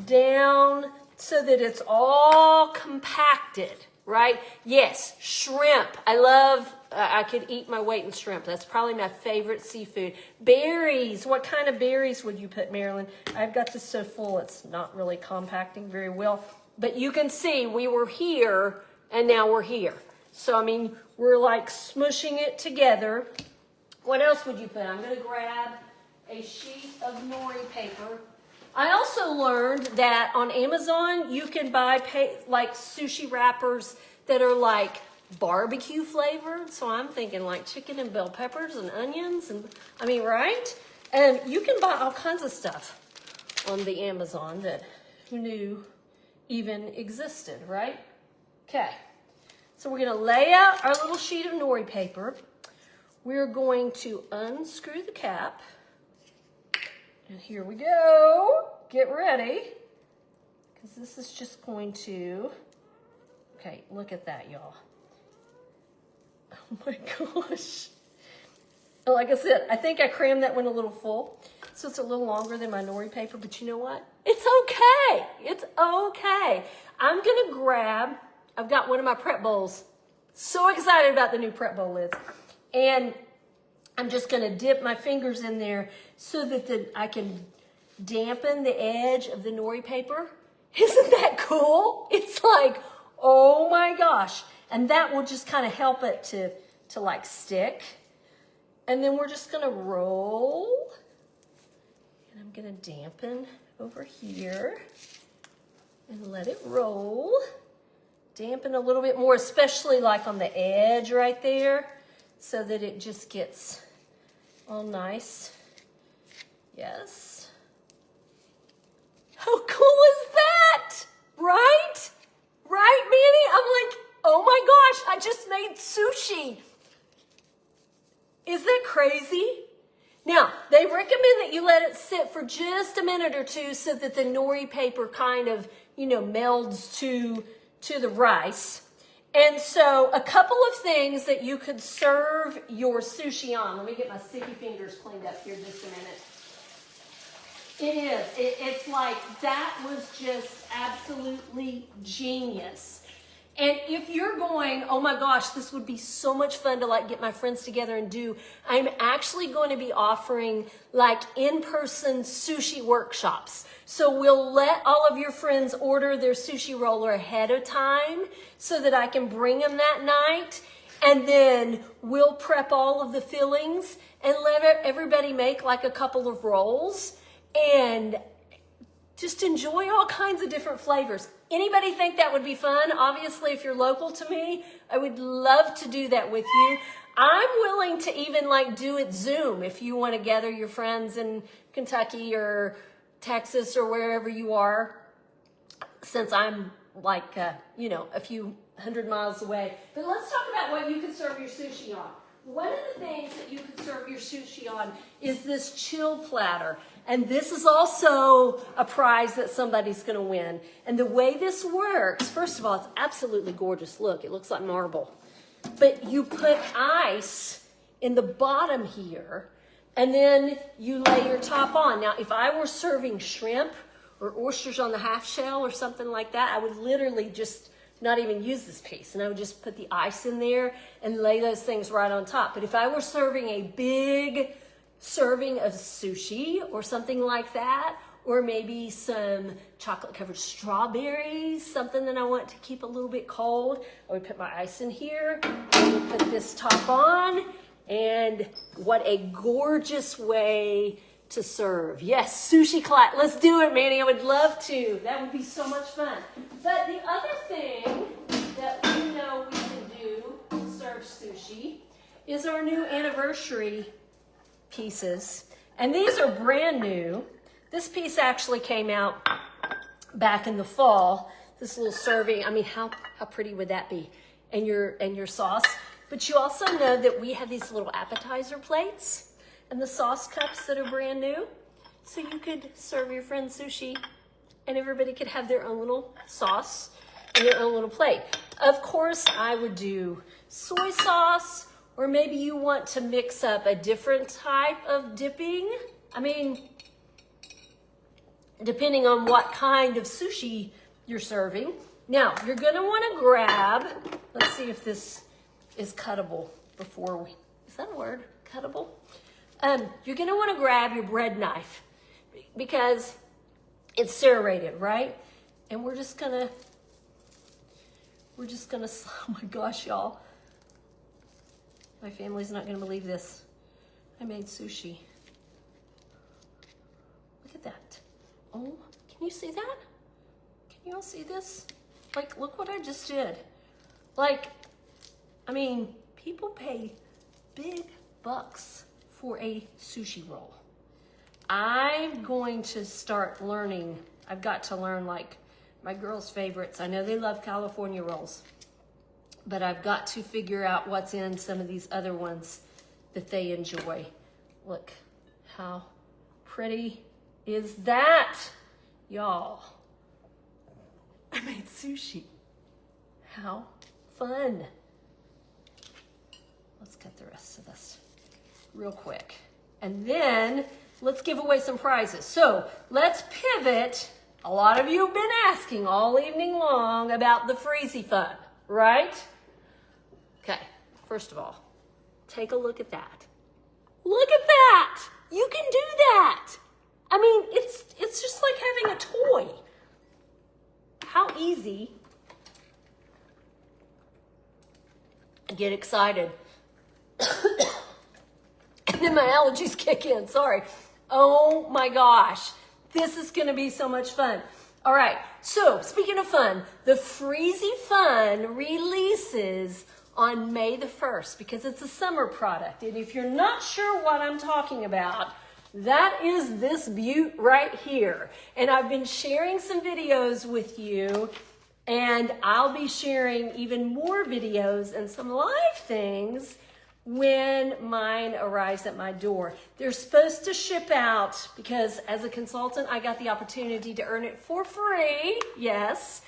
down so that it's all compacted, right? Yes, shrimp. I could eat my weight in shrimp. That's probably my favorite seafood. Berries. What kind of berries would you put, Marilyn? I've got this so full it's not really compacting very well. But you can see we were here and now we're here. So, I mean, we're like smushing it together. What else would you put? I'm going to grab a sheet of nori paper. I also learned that on Amazon, you can buy like sushi wrappers that are like barbecue flavored. So I'm thinking like chicken and bell peppers and onions. And I mean, right? And you can buy all kinds of stuff on the Amazon that who knew even existed, right? Okay. So we're going to lay out our little sheet of nori paper. We're going to unscrew the cap. And here we go. Get ready. Because this is just going to... Okay, look at that, y'all. Oh my gosh. Like I said, I think I crammed that one a little full. So it's a little longer than my nori paper. But you know what? It's okay. It's okay. I'm going to grab... I've got one of my prep bowls. So excited about the new prep bowl lids. And I'm just going to dip my fingers in there so that I can dampen the edge of the nori paper. Isn't that cool? It's like, oh my gosh. And that will just kind of help it to like stick. And then we're just going to roll. And I'm going to dampen over here and let it roll. Dampen a little bit more, especially like on the edge right there, so that it just gets all nice. Yes. How cool is that? Right? Right, Manny? I'm like, oh my gosh, I just made sushi. Is that crazy? Now, they recommend that you let it sit for just a minute or two so that the nori paper kind of, you know, melds to the rice. And so a couple of things that you could serve your sushi on. Let me get my sticky fingers cleaned up here just a minute. It is. It's like that was just absolutely genius. And if you're going, oh my gosh, this would be so much fun to like get my friends together and do, I'm actually going to be offering like in-person sushi workshops. So we'll let all of your friends order their sushi roller ahead of time so that I can bring them that night. And then we'll prep all of the fillings and let everybody make like a couple of rolls. And just enjoy all kinds of different flavors. Anybody think that would be fun? Obviously, if you're local to me, I would love to do that with you. I'm willing to even like do it Zoom if you want to gather your friends in Kentucky or Texas or wherever you are, since I'm like, you know, a few 100 miles away. But let's talk about what you can serve your sushi on. One of the things that you can serve your sushi on is this chill platter. And this is also a prize that somebody's going to win. And the way this works, first of all, it's absolutely gorgeous. Look, it looks like marble. But you put ice in the bottom here, and then you lay your top on. Now, if I were serving shrimp or oysters on the half shell or something like that, I would literally just not even use this piece, and I would just put the ice in there and lay those things right on top. But if I were serving a big serving of sushi or something like that, or maybe some chocolate covered strawberries, something that I want to keep a little bit cold, I would put my ice in here, I would put this top on, and what a gorgeous way to serve. Yes, sushi class. Let's do it, Manny. I would love to. That would be so much fun. But the other thing that we know we can do to serve sushi is our new anniversary pieces. And these are brand new. This piece actually came out back in the fall. This little serving, I mean, how pretty would that be? And your sauce. But you also know that we have these little appetizer plates and the sauce cups that are brand new. So you could serve your friends sushi and everybody could have their own little sauce and their own little plate. Of course, I would do soy sauce, or maybe you want to mix up a different type of dipping. I mean, depending on what kind of sushi you're serving. Now, you're gonna wanna grab, let's see if this is cuttable before we, is that a word, cuttable? You're gonna wanna grab your bread knife because it's serrated, right? And we're just gonna, oh my gosh, y'all. My family's not gonna believe this. I made sushi. Look at that. Oh, can you see that? Can you all see this? Like, look what I just did. Like, I mean, people pay big bucks for a sushi roll. I'm going to start learning. I've got to learn like my girls' favorites. I know they love California rolls, but I've got to figure out what's in some of these other ones that they enjoy. Look, how pretty is that, y'all? I made sushi. How fun. Let's cut the rest of this real quick. And then let's give away some prizes. So let's pivot. A lot of you have been asking all evening long about the Freezy Fun, right? Okay, first of all, take a look at that. Look at that! You can do that! I mean, it's just like having a toy. How easy. Get excited. And then my allergies kick in, sorry. Oh my gosh, this is gonna be so much fun. All right, so speaking of fun, the Freezy Fun releases on May the 1st because it's a summer product. And if you're not sure what I'm talking about, that is this beaut right here. And I've been sharing some videos with you, and I'll be sharing even more videos and some live things when mine arrives at my door. They're supposed to ship out because as a consultant, I got the opportunity to earn it for free, yes.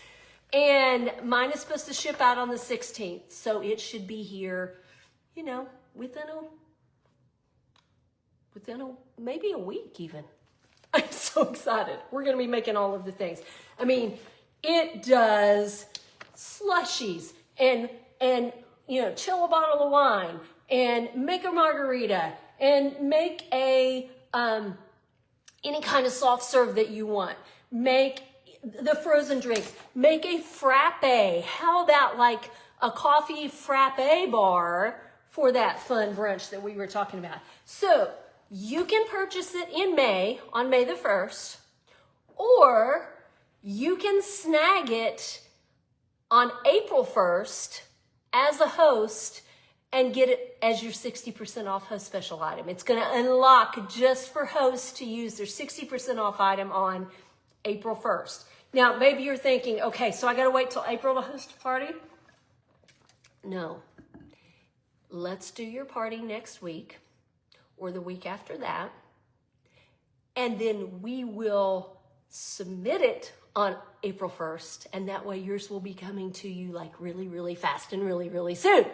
And mine is supposed to ship out on the 16th. So it should be here, you know, within maybe a week even. I'm so excited. We're gonna be making all of the things. I mean, it does slushies and you know, chill a bottle of wine and make a margarita and make a any kind of soft serve that you want. Make the frozen drinks. Make a frappe. How about like a coffee frappe bar for that fun brunch that we were talking about? So you can purchase it in May, on May the 1st, Or you can snag it on April 1st as a host and get it as your 60% off host special item. It's going to unlock just for hosts to use their 60% off item on April 1st. Now, maybe you're thinking, okay, so I got to wait till April to host a party? No. Let's do your party next week or the week after that. And then we will submit it on April 1st. And that way yours will be coming to you like really, really fast and really, really soon.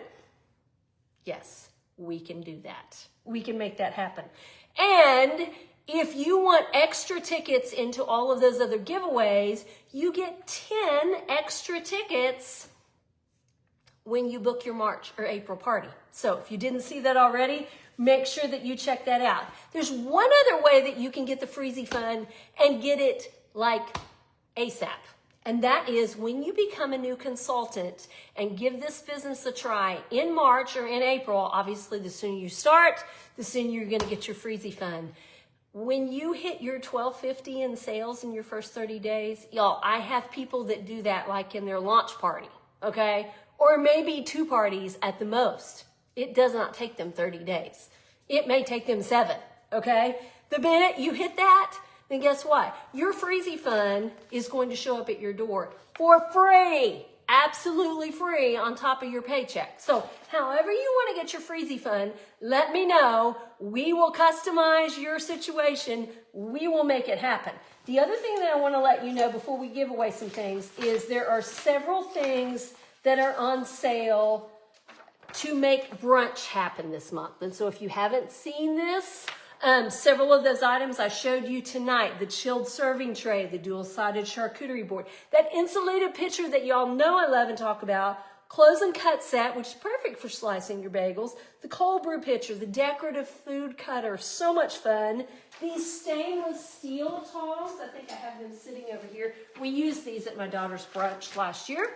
Yes, we can do that. We can make that happen. And if you want extra tickets into all of those other giveaways, you get 10 extra tickets when you book your March or April party. So if you didn't see that already, make sure that you check that out. There's one other way that you can get the Freezy Fun and get it like ASAP. And that is when you become a new consultant and give this business a try in March or in April. Obviously, the sooner you start, the sooner you're going to get your Freezy Fun. When you hit your $12.50 in sales in your first 30 days, y'all, I have people that do that like in their launch party, okay? Or maybe 2 parties at the most. It does not take them 30 days. It may take them 7, okay? The minute you hit that, then guess what? Your Freezy Fun is going to show up at your door for free, absolutely free on top of your paycheck. So however you want to get your Freezy Fun, let me know. We will customize your situation. We will make it happen. The other thing that I want to let you know before we give away some things is there are several things that are on sale to make brunch happen this month. And so if you haven't seen this, several of those items I showed you tonight, the chilled serving tray, the dual-sided charcuterie board, that insulated pitcher that y'all know I love and talk about, close and cut set, which is perfect for slicing your bagels, the cold brew pitcher, the decorative food cutter, so much fun. These stainless steel tongs, I think I have them sitting over here. We used these at my daughter's brunch last year.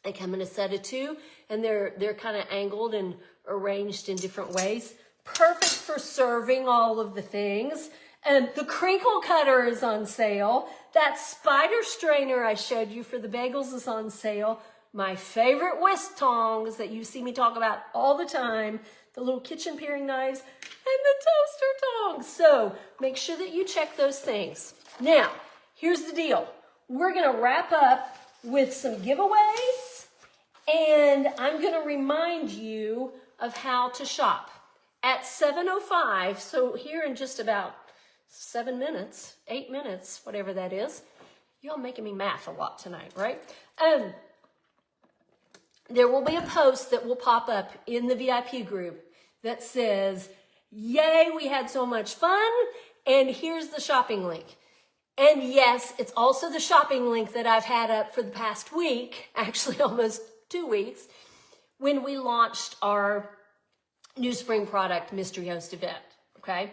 They come in a set of 2, and they're kind of angled and arranged in different ways. Perfect for serving all of the things. And the crinkle cutter is on sale. That spider strainer I showed you for the bagels is on sale. My favorite whisk tongs that you see me talk about all the time, the little kitchen paring knives, and the toaster tongs. So make sure that you check those things. Now, here's the deal. We're going to wrap up with some giveaways, and I'm going to remind you of how to shop. At 7:05, so here in just about 7 minutes, 8 minutes, whatever that is. Y'all making me math a lot tonight, right? There will be a post that will pop up in the VIP group that says, yay, we had so much fun, and here's the shopping link. And yes, it's also the shopping link that I've had up for the past week, actually almost 2 weeks, when we launched our new spring product mystery host event, okay?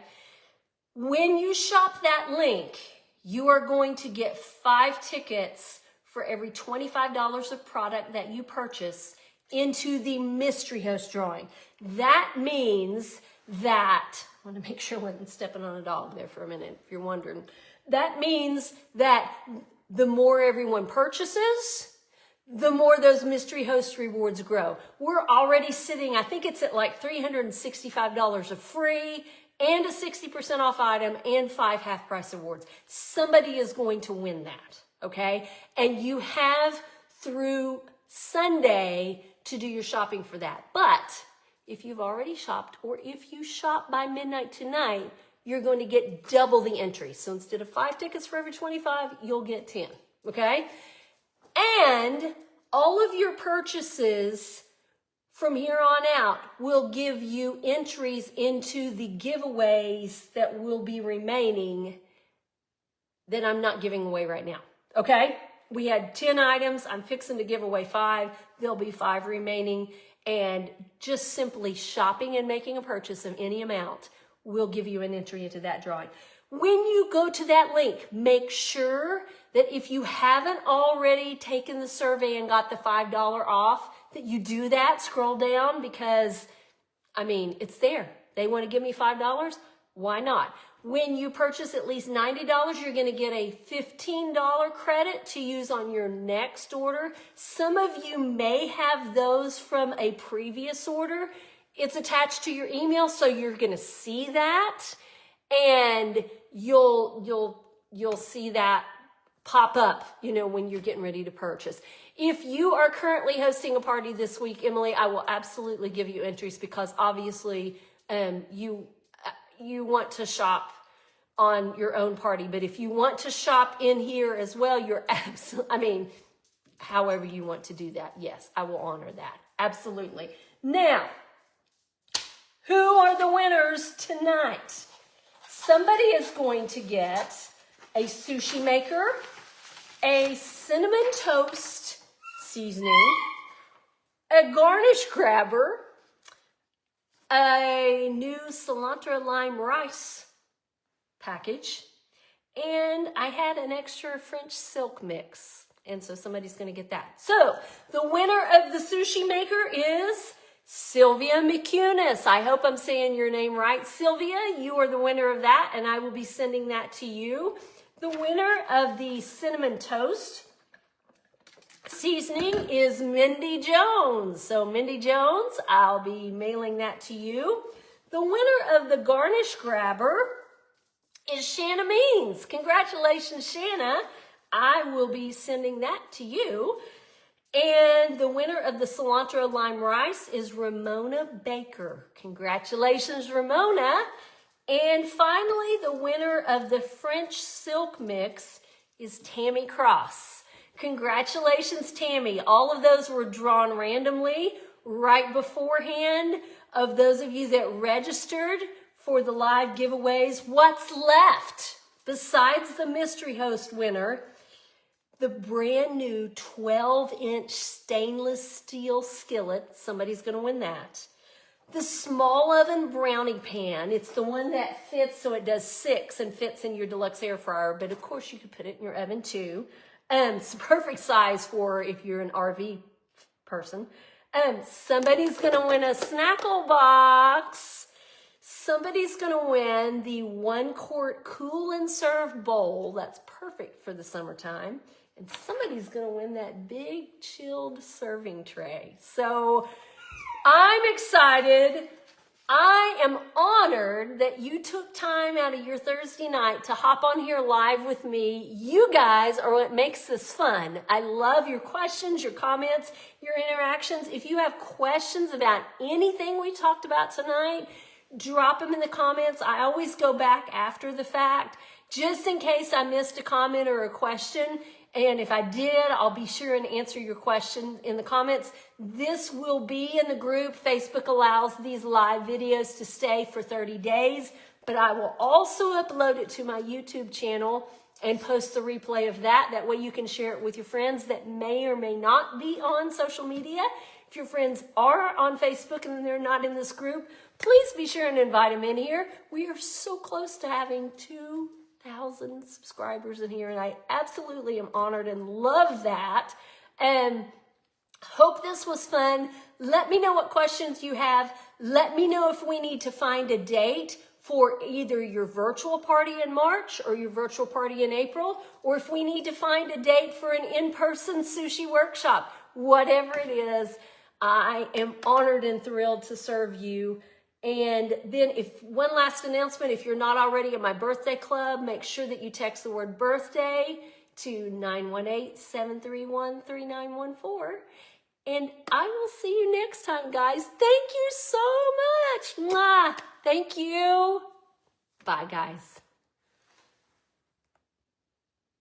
When you shop that link, you are going to get 5 tickets for every $25 of product that you purchase into the mystery host drawing. That means that, I want to make sure I wasn't stepping on a dog there for a minute, if you're wondering. That means that the more everyone purchases, the more those mystery host rewards grow. We're already sitting, I think it's at like $365 of free and a 60% off item and 5 half-price awards. Somebody is going to win that, okay? And you have through Sunday to do your shopping for that. But if you've already shopped, or if you shop by midnight tonight, you're going to get double the entry. So instead of 5 tickets for every 25, you'll get 10, okay? And all of your purchases from here on out will give you entries into the giveaways that will be remaining that I'm not giving away right now, okay? We had 10 items. I'm fixing to give away 5. There'll be 5 remaining. And just simply shopping and making a purchase of any amount will give you an entry into that drawing. When you go to that link, make sure that if you haven't already taken the survey and got the $5 off, that you do that, scroll down, because, I mean, it's there. They want to give me $5. Why not? When you purchase at least $90, you're going to get a $15 credit to use on your next order. Some of you may have those from a previous order. It's attached to your email, so you're going to see that, and you'll see that pop up, you know, when you're getting ready to purchase. If you are currently hosting a party this week, Emily, I will absolutely give you entries because obviously you want to shop on your own party. But if you want to shop in here as well, you're however you want to do that, yes, I will honor that. Absolutely. Now, who are the winners tonight? Somebody is going to get a sushi maker, a cinnamon toast seasoning, a garnish grabber, a new cilantro lime rice package, and I had an extra French silk mix, and so somebody's going to get that. So the winner of the sushi maker is Sylvia McCunis. I hope I'm saying your name right. Sylvia, you are the winner of that, and I will be sending that to you. The winner of the cinnamon toast seasoning is Mindy Jones. So Mindy Jones, I'll be mailing that to you. The winner of the garnish grabber is Shanna Means. Congratulations, Shanna. I will be sending that to you. And the winner of the cilantro lime rice is Ramona Baker. Congratulations, Ramona. And finally, the winner of the French silk mix is Tammy Cross. Congratulations, Tammy. All of those were drawn randomly right beforehand. Of those of you that registered for the live giveaways, what's left besides the mystery host winner? The brand new 12-inch stainless steel skillet. Somebody's going to win that. The small oven brownie pan. It's the one that fits, so it does 6 and fits in your deluxe air fryer. But of course, you could put it in your oven too. It's a perfect size for if you're an RV person. Somebody's going to win a snackle box. Somebody's going to win the 1-quart cool and serve bowl. That's perfect for the summertime. And somebody's going to win that big chilled serving tray. So I'm excited. I am honored that you took time out of your Thursday night to hop on here live with me. You guys are what makes this fun. I love your questions, your comments, your interactions. If you have questions about anything we talked about tonight, drop them in the comments. I always go back after the fact, just in case I missed a comment or a question. And if I did, I'll be sure and answer your question in the comments. This will be in the group. Facebook allows these live videos to stay for 30 days, but I will also upload it to my YouTube channel and post the replay of that. That way you can share it with your friends that may or may not be on social media. If your friends are on Facebook and they're not in this group, please be sure and invite them in here. We are so close to having 2,000 subscribers in here, and I absolutely am honored and love that. And hope this was fun. Let me know what questions you have. Let me know if we need to find a date for either your virtual party in March or your virtual party in April, or if we need to find a date for an in-person sushi workshop. Whatever it is, I am honored and thrilled to serve you. And then if one last announcement, if you're not already in my birthday club, make sure that you text the word birthday to 918-731-3914. And I will see you next time, guys. Thank you so much. Mwah. Thank you. Bye, guys.